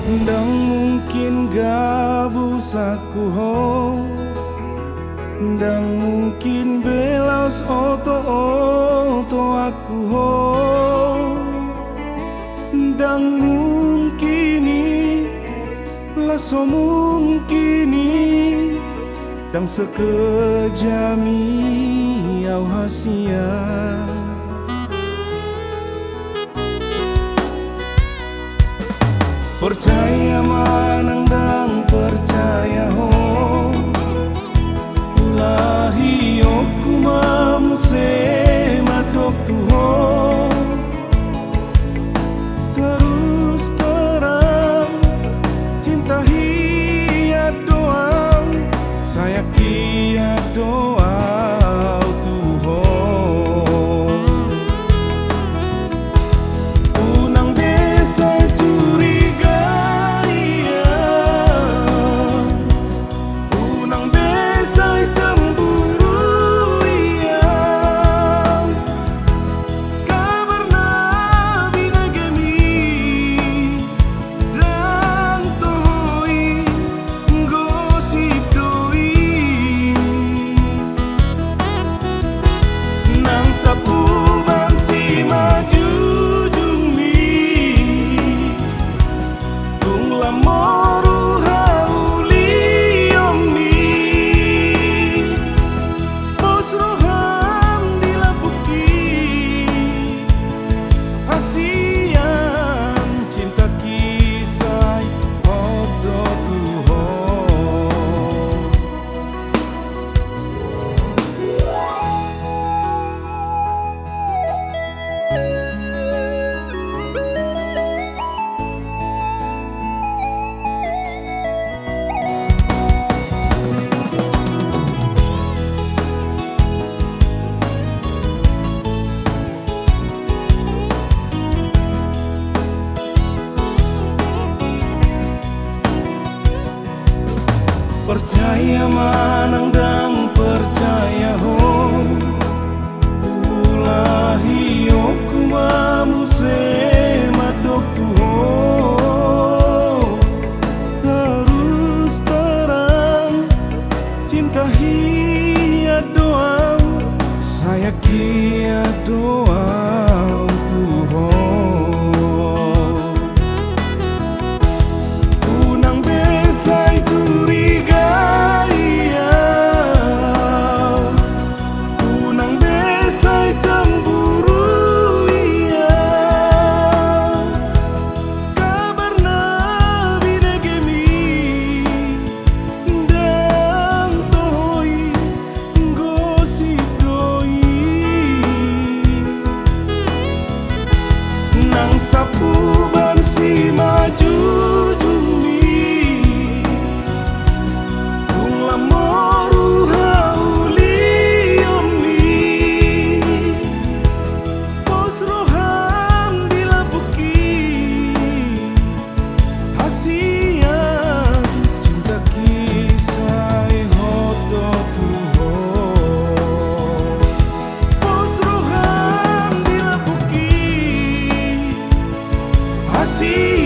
Ndang mungkin gabu saku ho, ndang mungkin belas oto aku ho, ndang mungkini laso mungkini dang sekejami au hasia. Percaya manang dang percaya ho, ulahi oku mamu se madok tu ho. Terus terang cinta hiat doang, saya kiat doa tu ho. Unang desa curiga iya, unang desa cemburu iya, kabar nabi negemi dan tohoi gosip doi nang sapu bansi maju jumi tung lamoru hauli omni pos roham dilapuki hasian cinta kisah odo tuho. Percaya manang dang percaya ho, ulahi oku mamu se madok tu ho. Terus terang cinta hiat doang, saya kiat doang tu ho. Unang besai curiga iya, unang besai cemburu iya, kabar nabi negemi dan tohoi gosip doi nang sapu bansi maju jumi tung lamoru hauli omni pos roham dilapuki hasian cinta kisah hodo tuho. Pos roham dilapuki hasian